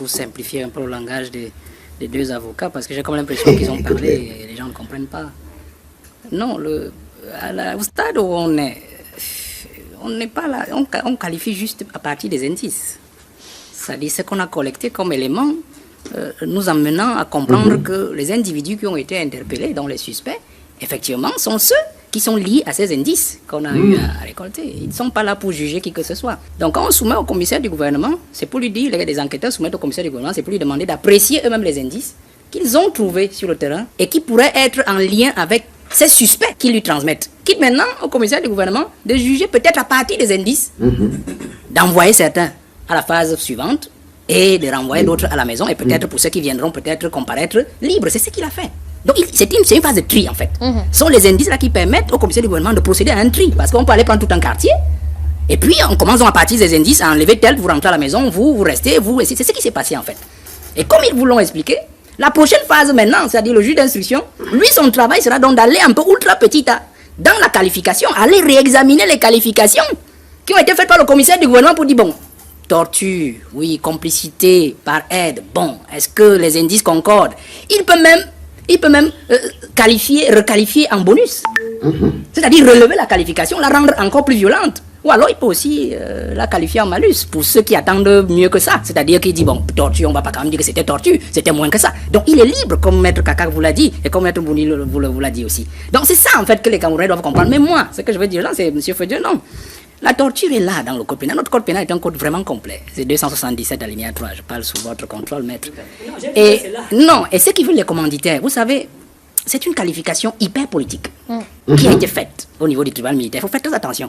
pour simplifier un peu le langage des deux avocats, parce que j'ai comme l'impression qu'ils ont parlé et les gens ne comprennent pas. Non, au stade où on n'est pas là, on qualifie juste à partir des indices. C'est-à-dire ce qu'on a collecté comme éléments, nous amenant à comprendre que les individus qui ont été interpellés, dont les suspects, effectivement, sont ceux qui sont liés à ces indices qu'on a eu à récolter. Ils ne sont pas là pour juger qui que ce soit. Donc quand on soumet au commissaire du gouvernement, c'est pour lui dire, les enquêteurs soumettent au commissaire du gouvernement, c'est pour lui demander d'apprécier eux-mêmes les indices qu'ils ont trouvés sur le terrain et qui pourraient être en lien avec ces suspects qui lui transmettent. Quitte maintenant au commissaire du gouvernement de juger peut-être à partir des indices, d'envoyer certains à la phase suivante et de renvoyer d'autres à la maison et peut-être pour ceux qui viendront peut-être comparaître libres. C'est ce qu'il a fait. Donc c'est une phase de tri en fait. Ce sont les indices là qui permettent au commissaire du gouvernement de procéder à un tri. Parce qu'on peut aller prendre tout un quartier et puis on commence donc à partir des indices à enlever tel, vous rentrez à la maison, vous restez, vous... C'est ce qui s'est passé en fait. Et comme ils vous l'ont expliqué, la prochaine phase maintenant, c'est-à-dire le juge d'instruction, lui son travail sera donc d'aller un peu ultra petit dans la qualification, aller réexaminer les qualifications qui ont été faites par le commissaire du gouvernement pour dire bon, torture, oui, complicité, par aide, bon, est-ce que les indices concordent? Il peut même requalifier en bonus. C'est-à-dire relever la qualification, la rendre encore plus violente. Ou alors il peut aussi la qualifier en malus pour ceux qui attendent mieux que ça. C'est-à-dire qu'il dit, bon, torture, on ne va pas quand même dire que c'était torture, c'était moins que ça. Donc il est libre, comme Maître Kaka vous l'a dit, et comme Maître Bouni vous l'a dit aussi. Donc c'est ça en fait que les Camerounais doivent comprendre. Mais moi, ce que je veux dire là, c'est M. Fedieu, non. La torture est là dans le code pénal. Notre code pénal est un code vraiment complet. C'est 277 alinéa 3. Je parle sous votre contrôle, maître. Et ce qui veut les commanditaires, vous savez, c'est une qualification hyper politique qui a été faite au niveau du tribunal militaire. Il faut faire très attention.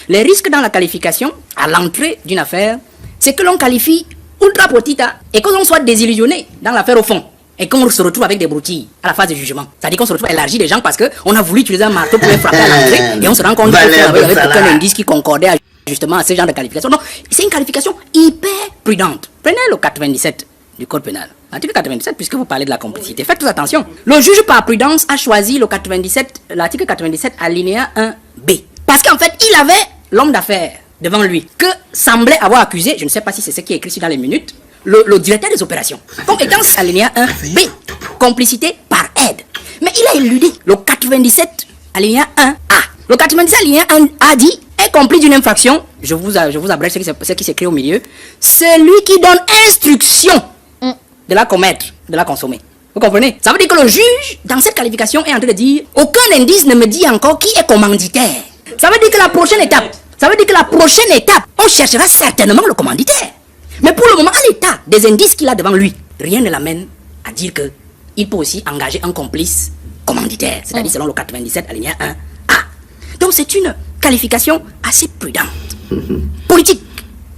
Les risques dans la qualification, à l'entrée d'une affaire, c'est que l'on qualifie ultra petita et que l'on soit désillusionné dans l'affaire au fond. Et qu'on se retrouve avec des broutilles à la phase de jugement. C'est-à-dire qu'on se retrouve élargi des gens parce qu'on a voulu utiliser un marteau pour les frapper à l'entrée et on se rend compte qu'il n'y avait aucun indice qui concordait justement à ce genre de qualification. Non, c'est une qualification hyper prudente. Prenez le 97 du code pénal. L'article 97, puisque vous parlez de la complicité. Faites très attention. Le juge par prudence a choisi l'article 97 alinéa 1B. Parce qu'en fait, il avait l'homme d'affaires devant lui que semblait avoir accusé, je ne sais pas si c'est ce qui est écrit dans les minutes, le directeur des opérations, comme étant alinéa 1B, complicité par aide. Mais il a éludé le 97 alinéa 1A. Le 97 alinéa 1A dit est complice d'une infraction, je vous abrège ce qui s'écrit au milieu, celui qui donne instruction de la commettre, de la consommer. Vous comprenez? Ça veut dire que le juge, dans cette qualification, est en train de dire aucun indice ne me dit encore qui est commanditaire. Ça veut dire que la prochaine étape, on cherchera certainement le commanditaire. Mais pour le moment, à l'état des indices qu'il a devant lui, rien ne l'amène à dire qu'il peut aussi engager un complice commanditaire, c'est-à-dire selon le 97 alinéa 1A. Donc c'est une qualification assez prudente, politique,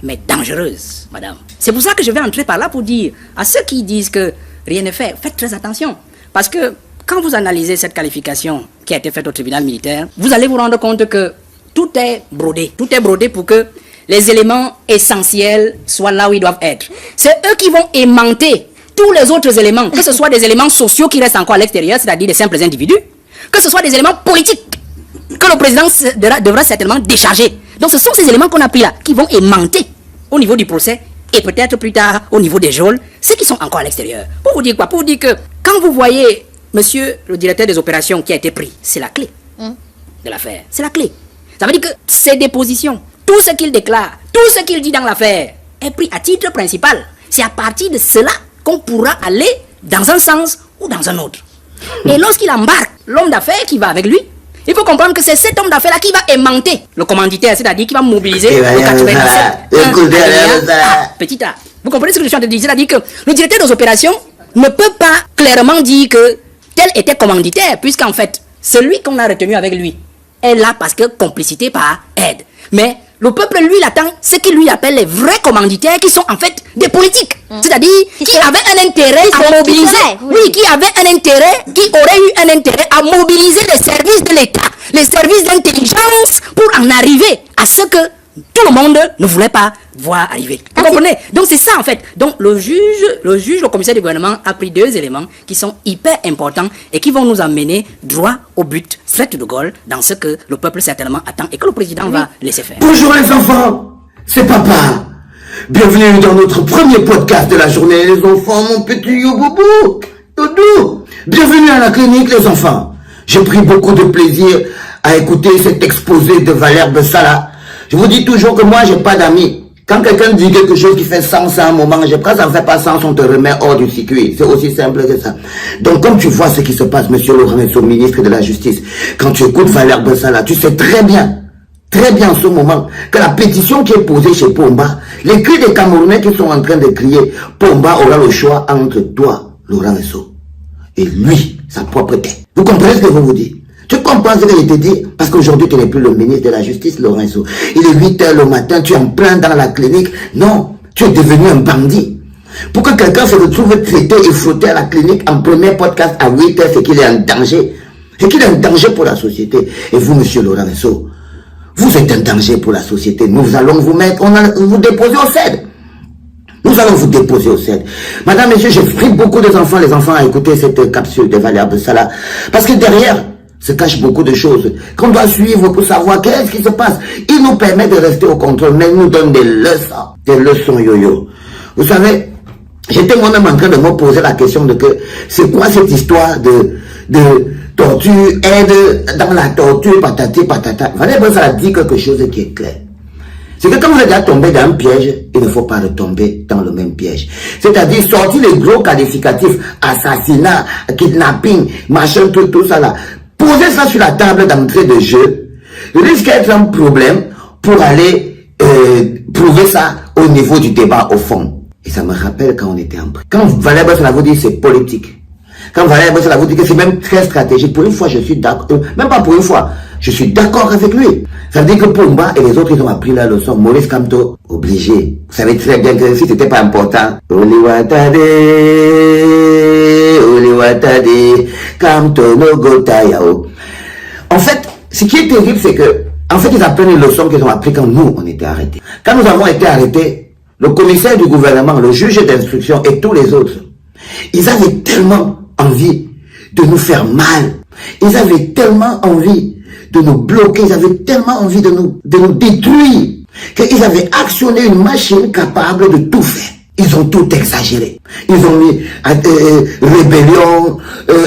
mais dangereuse, madame. C'est pour ça que je vais entrer par là pour dire à ceux qui disent que rien n'est fait, faites très attention. Parce que quand vous analysez cette qualification qui a été faite au tribunal militaire, vous allez vous rendre compte que tout est brodé. Tout est brodé pour que les éléments essentiels soient là où ils doivent être. C'est eux qui vont aimanter tous les autres éléments, que ce soit des éléments sociaux qui restent encore à l'extérieur, c'est-à-dire des simples individus, que ce soit des éléments politiques que le président devra certainement décharger. Donc ce sont ces éléments qu'on a pris là, qui vont aimanter au niveau du procès et peut-être plus tard au niveau des geôles, ceux qui sont encore à l'extérieur. Pour vous dire quoi? Pour vous dire que quand vous voyez monsieur le directeur des opérations qui a été pris, c'est la clé de l'affaire. C'est la clé. Ça veut dire que ses dépositions, tout ce qu'il déclare, tout ce qu'il dit dans l'affaire est pris à titre principal. C'est à partir de cela qu'on pourra aller dans un sens ou dans un autre. Et lorsqu'il embarque l'homme d'affaires qui va avec lui, il faut comprendre que c'est cet homme d'affaires-là qui va aimanter le commanditaire, c'est-à-dire qui va mobiliser le 97. Petit A. Vous comprenez ce que je suis en train de dire? C'est-à-dire que le directeur des opérations ne peut pas clairement dire que tel était commanditaire, puisqu'en fait, celui qu'on a retenu avec lui est là parce que complicité par aide. Mais le peuple, lui, il attend ce qu'il lui appelle les vrais commanditaires qui sont en fait des politiques. C'est-à-dire qui avaient un intérêt à mobiliser. Qui avaient un intérêt, qui auraient eu un intérêt à mobiliser les services de l'État, les services d'intelligence pour en arriver à ce que tout le monde ne voulait pas voir arriver. Vous comprenez? Donc c'est ça en fait. Donc le commissaire du gouvernement a pris deux éléments qui sont hyper importants et qui vont nous amener droit au but, straight to the goal, dans ce que le peuple certainement attend et que le président va laisser faire. Bonjour les enfants, c'est papa. Bienvenue dans notre premier podcast de la journée, les enfants, mon petit Yoboubou, Doudou. Bienvenue à la clinique, les enfants. J'ai pris beaucoup de plaisir à écouter cet exposé de Valère Bessala. Je vous dis toujours que moi, j'ai pas d'amis. Quand quelqu'un dit quelque chose qui fait sens à un moment, quand ça ne fait pas sens, on te remet hors du circuit. C'est aussi simple que ça. Donc, comme tu vois ce qui se passe, monsieur Laurent Nessou, ministre de la Justice, quand tu écoutes Valère Bessala, tu sais très bien en ce moment, que la pétition qui est posée chez Pomba, les cris des Camerounais qui sont en train de crier, Pomba aura le choix entre toi, Laurent Nessou, et lui, sa propre tête. Vous comprenez ce que je vous dis? Tu comprends ce que je te dis? Parce qu'aujourd'hui, tu n'es plus le ministre de la Justice, Laurent Nessou. Il est 8 h le matin, tu es en plein dans la clinique. Non, tu es devenu un bandit. Pour que quelqu'un se retrouve traité et frotté à la clinique en premier podcast à 8 h, c'est qu'il est en danger. C'est qu'il est en danger pour la société. Et vous, monsieur Laurent Nessou, vous êtes un danger pour la société. Nous allons vous mettre, vous déposer au CED. Nous allons vous déposer au CED. Madame, messieurs, j'ai pris beaucoup les enfants à écouter cette capsule de Valère Bessala. Parce que derrière se cachent beaucoup de choses qu'on doit suivre pour savoir qu'est-ce qui se passe. Il nous permet de rester au contrôle, mais il nous donne des leçons yo-yo. Vous savez, j'étais moi-même en train de me poser la question de que c'est quoi cette histoire de torture, aide dans la torture, patati patata. Valère Bessala dit quelque chose qui est clair. C'est que quand vous êtes déjà tombé dans un piège, il ne faut pas retomber dans le même piège. C'est-à-dire sortir les gros qualificatifs, assassinat, kidnapping, machin, tout ça là. Poser ça sur la table d'entrée de jeu risque d'être un problème pour aller prouver ça au niveau du débat au fond. Et ça me rappelle quand on était en prison. Quand Valère Bessala vous dit c'est politique. Quand Valère Bessala vous dit que c'est même très stratégique. Pour une fois, je suis d'accord. Même pas pour une fois. Je suis d'accord avec lui. Ça veut dire que Pomba et les autres, ils ont appris la leçon. Maurice Kamto, obligé. Vous savez très bien que si c'était pas important. Oliwatade, Kamto no gotayao. En fait, ce qui est terrible, c'est que, en fait, ils apprennent les leçons qu'ils ont appris quand nous, on était arrêtés. Quand nous avons été arrêtés, le commissaire du gouvernement, le juge d'instruction et tous les autres, ils avaient tellement envie de nous faire mal. Ils avaient tellement envie de nous bloquer, ils avaient tellement envie de nous détruire, qu'ils avaient actionné une machine capable de tout faire. Ils ont tout exagéré. Ils ont mis rébellion,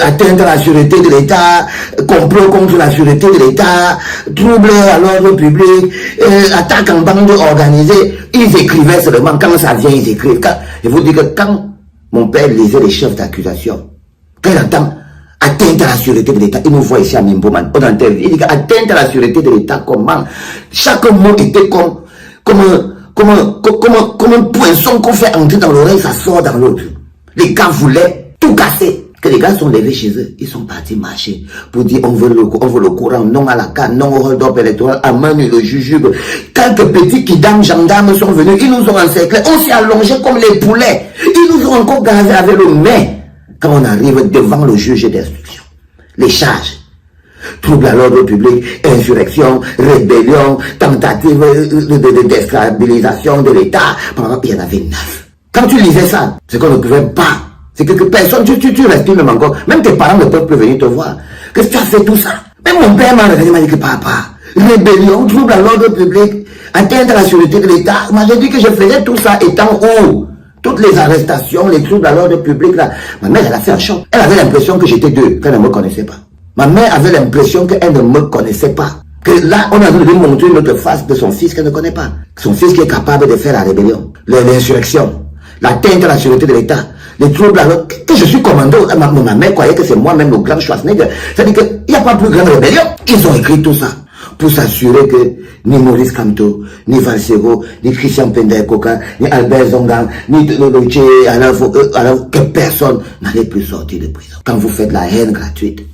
atteinte à la sûreté de l'État, complot contre la sûreté de l'État, trouble à l'ordre public, attaque en bande organisée. Ils écrivaient seulement, quand ça vient, ils écrivent. Je vous dis que quand mon père lisait les chefs d'accusation, quand il entend atteinte à la sûreté de l'État, il nous voit ici à Mimboman, on interview, il dit atteinte à la sûreté de l'État, comment? Chaque mot était comme un poinçon qu'on fait entrer dans l'oreille, ça sort dans l'autre. Les gars voulaient tout casser. Que les gars sont levés chez eux, ils sont partis marcher pour dire on veut le courant, non à la canne, non au hold-up électoral, à Manu le jujube. Quelques petits kidam gendarmes sont venus, ils nous ont encerclés, on s'est allongés comme les poulets. Ils nous ont encore gazé avec le nez. Quand on arrive devant le juge d'instruction, les charges, trouble à l'ordre public, insurrection, rébellion, tentative de déstabilisation de l'État, il y en avait 9. Quand tu lisais ça, c'est qu'on ne pouvait pas. C'est que personne, tu respires même encore. Même tes parents ne peuvent plus venir te voir. Qu'est-ce que tu as fait tout ça? Même mon père m'a regardé, m'a dit que papa, rébellion, trouble à l'ordre public, atteinte à la sûreté de l'État. Moi j'ai dit que je faisais tout ça étant où? Toutes les arrestations, les troubles à l'ordre public là. Ma mère, elle a fait un choc. Elle avait l'impression que j'étais deux, qu'elle ne me connaissait pas. Ma mère avait l'impression qu'elle ne me connaissait pas. Que là, on a voulu montrer une autre face de son fils qu'elle ne connaît pas. Son fils qui est capable de faire la rébellion, l'insurrection, l'atteinte à la sûreté de l'État, les troubles à l'ordre. Que je suis commando. Ma mère croyait que c'est moi-même le grand Schwarzenegger. C'est-à-dire qu'il n'y a pas plus grande rébellion. Ils ont écrit tout ça pour s'assurer que ni Maurice Kamto, ni Valsero, ni Christian Penda-Koka, ni Albert Zongang, ni Loloche, que personne n'allait plus sortir de prison. Quand vous faites la haine gratuite,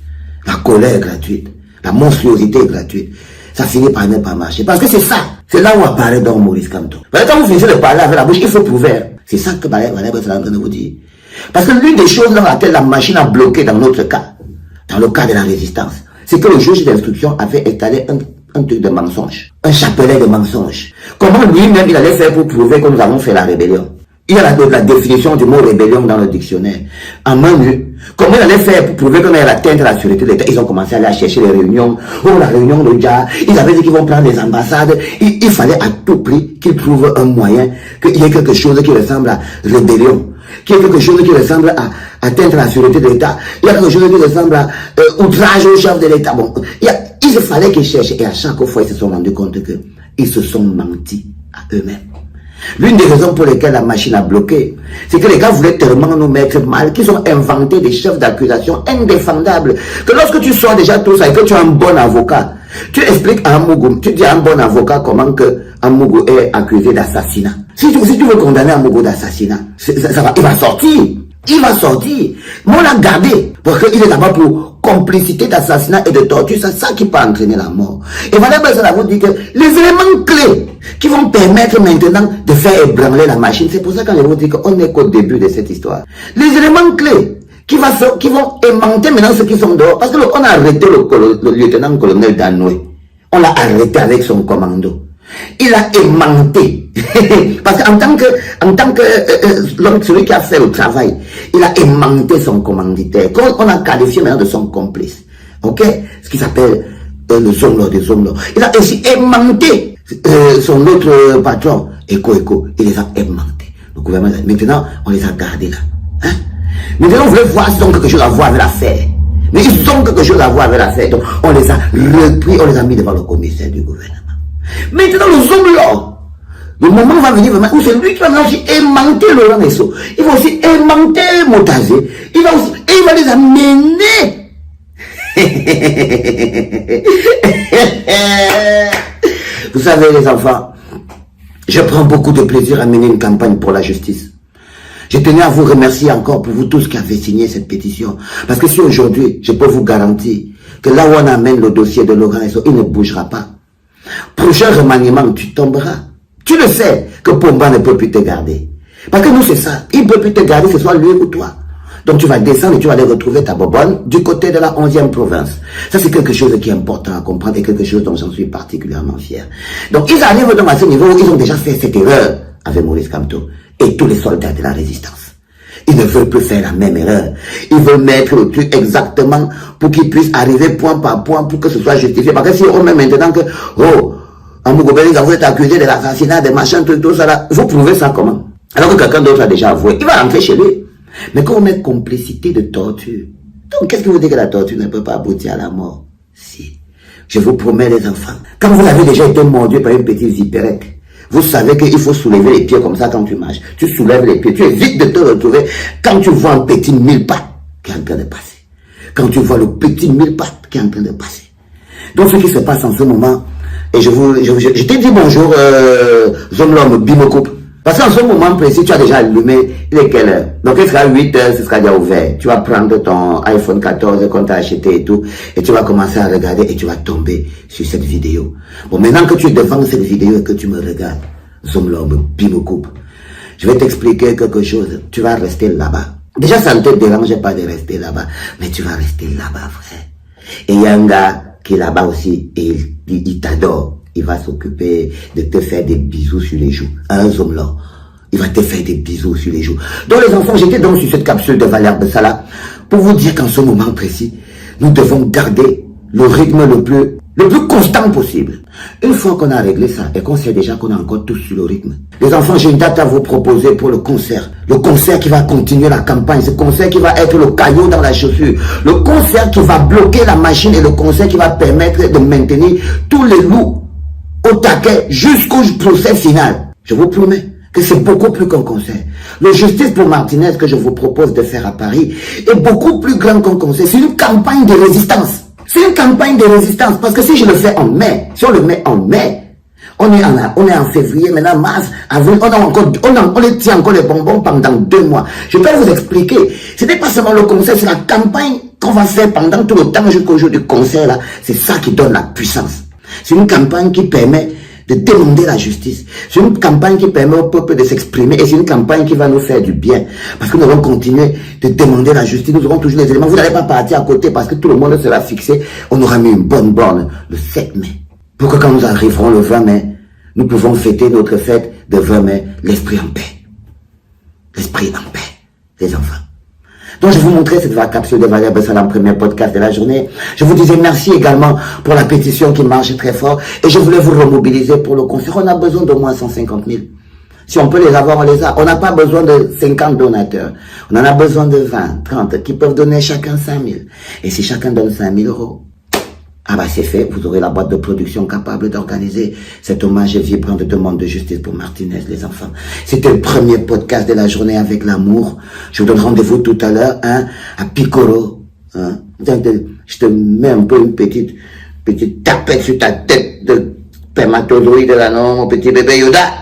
la colère gratuite, la monstruosité gratuite, ça finit par ne pas marcher. Parce que c'est ça. C'est là où apparaît donc Maurice Kamto. Quand vous finissez de parler avec la bouche, il faut prouver. C'est ça que Valère Bessala est en train de vous dire. Parce que l'une des choses dans laquelle la machine a bloqué dans notre cas, dans le cas de la résistance, c'est que le juge d'instruction avait étalé un truc de mensonge, un chapelet de mensonge. Comment lui-même il allait faire pour prouver que nous avons fait la rébellion? Il y a la définition du mot rébellion dans le dictionnaire. En main nue, Comment ils allaient faire pour prouver qu'on allait atteindre la sûreté de l'État? Ils ont commencé à aller chercher les réunions. Oh, la réunion de Dja. Ils avaient dit qu'ils vont prendre les ambassades. Il fallait à tout prix qu'ils trouvent un moyen, qu'il y ait quelque chose qui ressemble à rébellion, qu'il y ait quelque chose qui ressemble à atteindre la sûreté de l'État. Il y a quelque chose qui ressemble à outrage au chef de l'État. Bon, il fallait qu'ils cherchent. Et à chaque fois, ils se sont rendus compte qu'ils se sont menti à eux-mêmes. L'une des raisons pour lesquelles la machine a bloqué, c'est que les gars voulaient tellement nous mettre mal qu'ils ont inventé des chefs d'accusation indéfendables. Que lorsque tu sors déjà tout ça et que tu as un bon avocat, tu expliques à Amougou, tu dis à un bon avocat comment que Amougou est accusé d'assassinat. Si tu veux condamner Amougou d'assassinat, il va sortir. Il va sortir. Mais on l'a gardé. Parce qu'il est là-bas pour complicité d'assassinat et de torture. C'est ça qui peut entraîner la mort. Et voilà, ça vous dit que les éléments clés qui vont permettre maintenant de faire ébranler la machine. C'est pour ça que je vous dis qu'on n'est qu'au début de cette histoire. Les éléments clés qui vont aimanter maintenant ceux qui sont dehors. Parce qu'on a arrêté le lieutenant-colonel Danoué. On l'a arrêté avec son commando. Il a aimanté. Parce qu'en tant que l'homme, celui qui a fait le travail, il a aimanté son commanditaire. On a qualifié maintenant de son complice. Ok? Ce qui s'appelle le Zomlo des Zomlo. Il a aussi aimanté son autre patron, Eko. Il les a aimantés. Le gouvernement, maintenant, on les a gardés là. Hein? Maintenant, on voulait voir s'ils ont quelque chose à voir avec l'affaire. Mais ils ont quelque chose à voir avec l'affaire. Donc, on les a repris, on les a mis devant le commissaire du gouvernement. Maintenant, le Zomlo, le moment va venir vraiment où c'est lui qui va aussi aimanter Laurent Nesso. Il va aussi aimanter Motazé. Il va les amener. Vous savez, les enfants, je prends beaucoup de plaisir à mener une campagne pour la justice. Je tenais à vous remercier encore pour vous tous qui avez signé cette pétition. Parce que si aujourd'hui, je peux vous garantir que là où on amène le dossier de Laurent Nesso, il ne bougera pas. Prochain remaniement, tu tomberas. Tu le sais que Pomba ne peut plus te garder. Parce que nous, c'est ça. Il ne peut plus te garder, que ce soit lui ou toi. Donc tu vas descendre et tu vas aller retrouver ta bobonne du côté de la 11e province. Ça, c'est quelque chose qui est important à comprendre et quelque chose dont j'en suis particulièrement fier. Donc ils arrivent donc à ce niveau où ils ont déjà fait cette erreur avec Maurice Kamto et tous les soldats de la résistance. Ils ne veulent plus faire la même erreur. Ils veulent mettre le truc exactement pour qu'ils puissent arriver point par point pour que ce soit justifié. Parce que si on met maintenant que, oh, Amougou Bellinga, vous êtes accusé de l'assassinat, des machins, tout ça là, vous prouvez ça comment? Alors que quelqu'un d'autre a déjà avoué, il va rentrer chez lui. Mais quand on met complicité de torture, donc qu'est-ce que vous dites que la torture ne peut pas aboutir à la mort? Si. Je vous promets les enfants, quand vous avez déjà été mordu par une petite vipérette, vous savez qu'il faut soulever les pieds comme ça quand tu marches. Tu soulèves les pieds, tu évites de te retrouver quand tu vois un petit mille-pattes qui est en train de passer. Quand tu vois le petit mille-pattes qui est en train de passer. Donc ce qui se passe en ce moment, et je t'ai dit bonjour, Zomlom Bimokoup. Parce qu'en ce moment précis, tu as déjà allumé, il est quelle heure? Donc il sera 8 heures, ce sera déjà ouvert. Tu vas prendre ton iPhone 14 qu'on t'a acheté et tout, et tu vas commencer à regarder et tu vas tomber sur cette vidéo. Bon, maintenant que tu es devant cette vidéo et que tu me regardes, Zomlom Bimokoup, je vais t'expliquer quelque chose. Tu vas rester là-bas. Déjà, ça ne te dérange pas de rester là-bas, mais tu vas rester là-bas, frère. Et il y a un gars qui est là-bas aussi, et il t'adore. Il va s'occuper de te faire des bisous sur les joues. Un homme là, il va te faire des bisous sur les joues. Donc les enfants, j'étais donc sur cette capsule de Valère Bessala pour vous dire qu'en ce moment précis, nous devons garder le rythme le plus constant possible. Une fois qu'on a réglé ça et qu'on sait déjà qu'on est encore tous sur le rythme. Les enfants, j'ai une date à vous proposer pour le concert. Le concert qui va continuer la campagne. Ce concert qui va être le caillou dans la chaussure. Le concert qui va bloquer la machine et le concert qui va permettre de maintenir tous les loups au taquet jusqu'au procès final. Je vous promets que c'est beaucoup plus qu'un concert. Le Justice pour Martinez que je vous propose de faire à Paris est beaucoup plus grand qu'un concert. C'est une campagne de résistance. C'est une campagne de résistance parce que si je le fais en mai, si on le met en mai, on est en février, maintenant mars, avril, on les tient encore les bonbons pendant 2 mois. Je peux vous expliquer. Ce n'est pas seulement le concert, c'est la campagne qu'on va faire pendant tout le temps jusqu'au jour du concert là. C'est ça qui donne la puissance. C'est une campagne qui permet de demander la justice. C'est une campagne qui permet au peuple de s'exprimer et c'est une campagne qui va nous faire du bien. Parce que nous allons continuer de demander la justice. Nous aurons toujours les éléments. Vous n'allez pas partir à côté parce que tout le monde sera fixé. On aura mis une bonne borne le 7 mai. Pour que quand nous arriverons le 20 mai, nous pouvons fêter notre fête de 20 mai, l'esprit en paix. L'esprit en paix, les enfants. Donc je vous montrais cette capsule de Valérie Abdessalam, premier podcast de la journée. Je vous disais merci également pour la pétition qui marche très fort. Et je voulais vous remobiliser pour le concert. On a besoin d'au moins 150 000. Si on peut les avoir, on les a. On n'a pas besoin de 50 donateurs. On en a besoin de 20, 30, qui peuvent donner chacun 5 000. Et si chacun donne 5 000 euros, ah bah c'est fait, vous aurez la boîte de production capable d'organiser cet hommage vibrant de demande de justice pour Martinez, les enfants. C'était le premier podcast de la journée avec l'amour. Je vous donne rendez-vous tout à l'heure, hein, à Piccolo. Hein. Je te mets un peu une petite tapette sur ta tête de spermatozoïde là, non, mon petit bébé Yoda.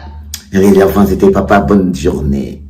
Et les enfants, c'était papa, bonne journée.